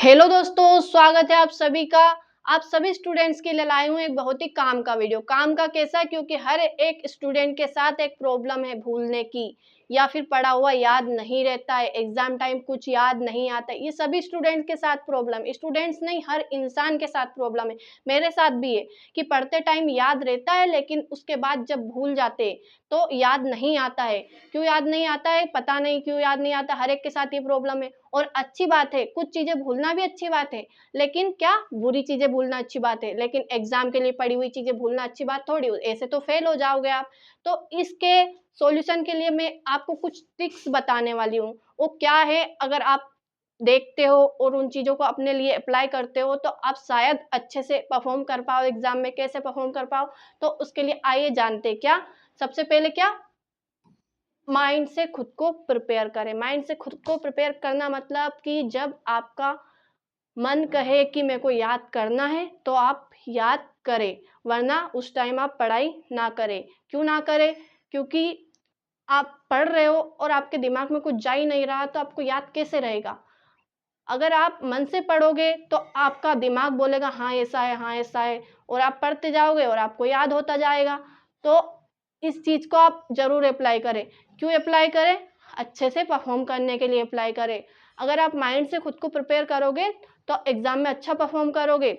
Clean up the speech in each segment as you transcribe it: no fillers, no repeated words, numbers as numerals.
Hello दोस्तों, स्वागत है आप सभी का। आप सभी स्टूडेंट्स के लिए लाई हूँ एक बहुत ही काम का वीडियो। काम का कैसा? क्योंकि हर एक स्टूडेंट के साथ एक प्रॉब्लम है भूलने की, या फिर पढ़ा हुआ याद नहीं रहता है, एग्जाम टाइम कुछ याद नहीं आता है। ये सभी स्टूडेंट्स के साथ प्रॉब्लम, स्टूडेंट्स नहीं हर इंसान के साथ प्रॉब्लम है। मेरे साथ भी है कि पढ़ते टाइम याद रहता है, लेकिन उसके बाद जब भूल जाते तो याद नहीं आता है। क्यों याद नहीं आता है पता नहीं, क्यों याद नहीं आता, हर एक के साथ ये प्रॉब्लम है। और अच्छी बात है, कुछ चीजें भूलना भी अच्छी बात है, लेकिन क्या बुरी चीजें भूलना अच्छी बात है? लेकिन एग्जाम के लिए पढ़ी हुई चीजें भूलना अच्छी बात थोड़ी, ऐसे तो फेल हो जाओगे आप। तो इसके सॉल्यूशन के लिए मैं आपको कुछ ट्रिक्स बताने वाली हूँ। वो क्या है? अगर आप देखते हो और उन चीजों को अपने लिए अप्लाई करते हो तो आप शायद अच्छे से परफॉर्म कर पाओ एग्जाम में। कैसे परफॉर्म कर पाओ? तो उसके लिए आइए जानते हैं। क्या सबसे पहले क्या, माइंड से खुद को प्रिपेयर करें। माइंड से खुद को प्रिपेयर करना मतलब कि जब आपका मन कहे कि मेरे को याद करना है तो आप याद करें, वरना उस टाइम आप पढ़ाई ना करें। क्यों ना करें? क्योंकि आप पढ़ रहे हो और आपके दिमाग में कुछ जा ही नहीं रहा, तो आपको याद कैसे रहेगा? अगर आप मन से पढ़ोगे तो आपका दिमाग बोलेगा हाँ ऐसा है, हाँ ऐसा है, और आप पढ़ते जाओगे और आपको याद होता जाएगा। तो इस चीज़ को आप ज़रूर अप्लाई करें। क्यों अप्लाई करें? अच्छे से परफॉर्म करने के लिए अप्लाई करें। अगर आप माइंड से खुद को प्रिपेयर करोगे तो एग्ज़ाम में अच्छा परफॉर्म करोगे।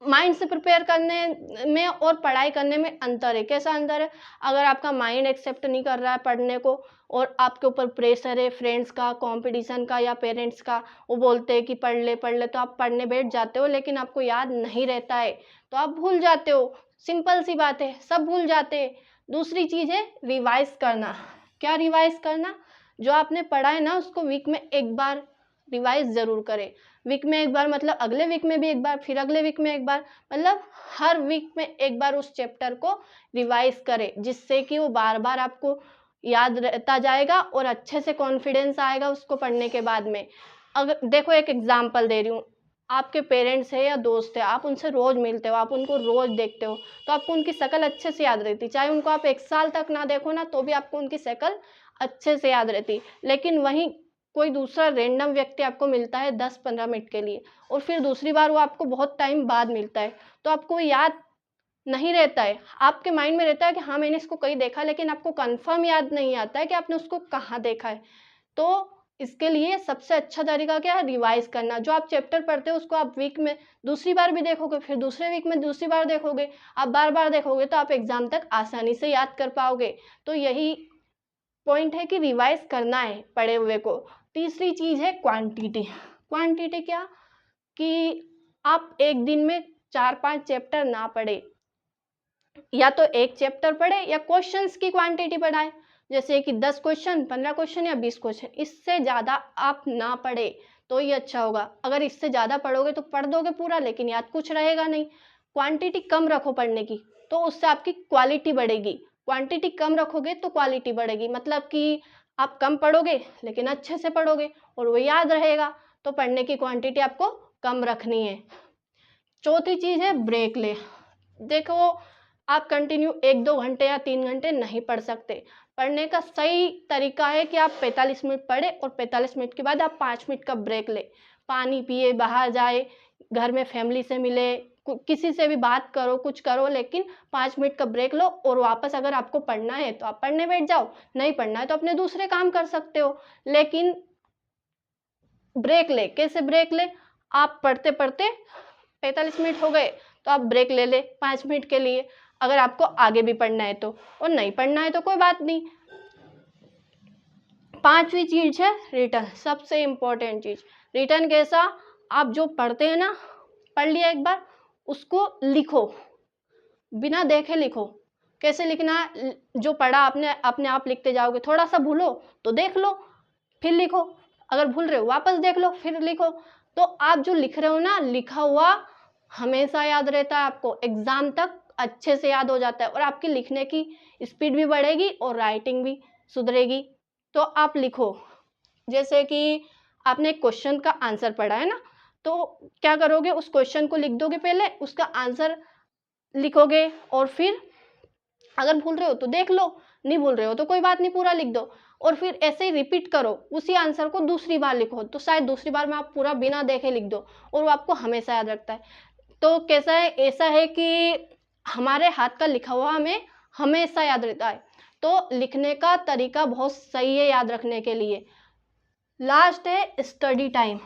माइंड से प्रिपेयर करने में और पढ़ाई करने में अंतर है। कैसा अंतर है? अगर आपका माइंड एक्सेप्ट नहीं कर रहा है पढ़ने को, और आपके ऊपर प्रेशर है फ्रेंड्स का, कंपटीशन का या पेरेंट्स का, वो बोलते हैं कि पढ़ ले, तो आप पढ़ने बैठ जाते हो, लेकिन आपको याद नहीं रहता है, तो आप भूल जाते हो। सिंपल सी बात है, सब भूल जाते हैं। दूसरी चीज़ है रिवाइज करना। क्या रिवाइज करना? जो आपने पढ़ा है ना, उसको वीक में एक बार रिवाइज ज़रूर करें। वीक में एक बार मतलब अगले वीक में भी एक बार, फिर अगले वीक में एक बार, मतलब हर वीक में एक बार उस चैप्टर को रिवाइज करें, जिससे कि वो बार बार आपको याद रहता जाएगा और अच्छे से कॉन्फिडेंस आएगा उसको पढ़ने के बाद में। अगर देखो, एक एग्जांपल दे रही हूँ। आपके पेरेंट्स है या दोस्त है, आप उनसे रोज मिलते हो, आप उनको रोज देखते हो, तो आपको उनकी शक्ल अच्छे से याद रहती। चाहे उनको आप एक साल तक ना देखो ना, तो भी आपको उनकी शक्ल अच्छे से याद रहती। लेकिन वहीं कोई दूसरा रैंडम व्यक्ति आपको मिलता है 10-15 मिनट के लिए, और फिर दूसरी बार वो आपको बहुत टाइम बाद मिलता है, तो आपको वो याद नहीं रहता है। आपके माइंड में रहता है कि हाँ मैंने इसको कहीं देखा, लेकिन आपको कंफर्म याद नहीं आता है कि आपने उसको कहाँ देखा है। तो इसके लिए सबसे अच्छा तरीका क्या है? रिवाइज करना। जो आप चैप्टर पढ़ते हो उसको आप वीक में दूसरी बार भी देखोगे, फिर दूसरे वीक में दूसरी बार देखोगे, आप बार बार देखोगे, तो आप एग्जाम तक आसानी से याद कर पाओगे। तो यही पॉइंट है कि रिवाइज करना है पढ़े हुए को। तीसरी चीज है क्वांटिटी। क्वांटिटी क्या? कि आप एक दिन में 4-5 चैप्टर ना पढ़े, या तो एक चैप्टर पढ़े या क्वेश्चंस की क्वांटिटी बढ़ाए। जैसे कि 10 क्वेश्चन, 15 क्वेश्चन या 20 क्वेश्चन, इससे ज़्यादा आप ना पढ़े तो ये अच्छा होगा। अगर इससे ज़्यादा पढ़ोगे तो पढ़ दोगे पूरा, लेकिन याद कुछ रहेगा नहीं। क्वांटिटी कम रखो पढ़ने की, तो उससे आपकी क्वालिटी बढ़ेगी। क्वांटिटी कम रखोगे तो क्वालिटी बढ़ेगी, मतलब कि आप कम पढ़ोगे लेकिन अच्छे से पढ़ोगे और वो याद रहेगा। तो पढ़ने की क्वांटिटी आपको कम रखनी है। चौथी चीज़ है ब्रेक ले। देखो, आप कंटिन्यू 1-2 घंटे या 3 घंटे नहीं पढ़ सकते। पढ़ने का सही तरीका है कि आप 45 मिनट पढ़े और 45 मिनट के बाद आप 5 मिनट का ब्रेक ले। पानी पिए, बाहर जाए, घर में फैमिली से मिले, किसी से भी बात करो, कुछ करो, लेकिन 5 मिनट का ब्रेक लो और वापस अगर आपको पढ़ना है तो आप पढ़ने बैठ जाओ, नहीं पढ़ना है तो अपने दूसरे काम कर सकते हो। लेकिन ब्रेक ले, कैसे ब्रेक ले? आप पढ़ते पढ़ते 45 मिनट हो गए तो आप ब्रेक ले ले 5 मिनट के लिए, अगर आपको आगे भी पढ़ना है तो। और नहीं पढ़ना है तो कोई बात नहीं। पांचवी चीज है रिटर्न, सबसे इम्पोर्टेंट चीज। रिटर्न कैसा? आप जो पढ़ते हैं ना, पढ़ लिया एक बार, उसको लिखो, बिना देखे लिखो। कैसे लिखना है? जो पढ़ा आपने अपने आप लिखते जाओगे। थोड़ा सा भूलो तो देख लो, फिर लिखो। अगर भूल रहे हो वापस देख लो, फिर लिखो। तो आप जो लिख रहे हो ना, लिखा हुआ हमेशा याद रहता है आपको, एग्जाम तक अच्छे से याद हो जाता है, और आपकी लिखने की स्पीड भी बढ़ेगी और राइटिंग भी सुधरेगी। तो आप लिखो। जैसे कि आपने एक क्वेश्चन का आंसर पढ़ा है ना, तो क्या करोगे? उस क्वेश्चन को लिख दोगे, पहले उसका आंसर लिखोगे, और फिर अगर भूल रहे हो तो देख लो, नहीं भूल रहे हो तो कोई बात नहीं, पूरा लिख दो और फिर ऐसे ही रिपीट करो, उसी आंसर को दूसरी बार लिखो, तो शायद दूसरी बार में आप पूरा बिना देखे लिख दो और वो आपको हमेशा याद रखता है। तो कैसा है, ऐसा है कि हमारे हाथ का लिखा हुआ हमें हमेशा याद रहता है। तो लिखने का तरीका बहुत सही है याद रखने के लिए। लास्ट है स्टडी टाइम।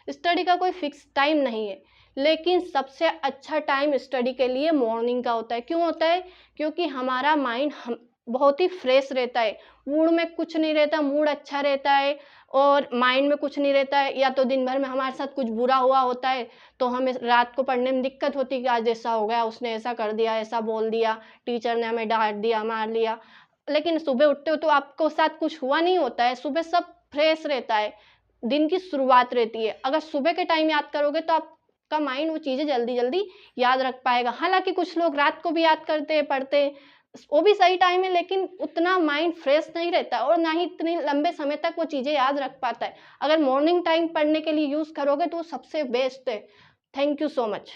स्टडी का कोई फिक्स टाइम नहीं है, लेकिन सबसे अच्छा टाइम स्टडी के लिए मॉर्निंग का होता है। क्यों होता है? क्योंकि हमारा माइंड बहुत ही फ्रेश रहता है, मूड में कुछ नहीं रहता, मूड अच्छा रहता है और माइंड में कुछ नहीं रहता है। या तो दिन भर में हमारे साथ कुछ बुरा हुआ होता है तो हमें रात को पढ़ने में दिक्कत होती है कि आज ऐसा हो गया, उसने ऐसा कर दिया, ऐसा बोल दिया, टीचर ने हमें डांट दिया, मार लिया। लेकिन सुबह उठते हो तो आपको साथ कुछ हुआ नहीं होता है, सुबह सब फ्रेश रहता है, दिन की शुरुआत रहती है। अगर सुबह के टाइम याद करोगे तो आपका माइंड वो चीज़ें जल्दी जल्दी याद रख पाएगा। हालांकि कुछ लोग रात को भी याद करते हैं, पढ़ते हैं, वो भी सही टाइम है, लेकिन उतना माइंड फ्रेश नहीं रहता और ना ही इतने लंबे समय तक वो चीज़ें याद रख पाता है। अगर मॉर्निंग टाइम पढ़ने के लिए यूज़ करोगे तो वो सबसे बेस्ट है। Thank you so much.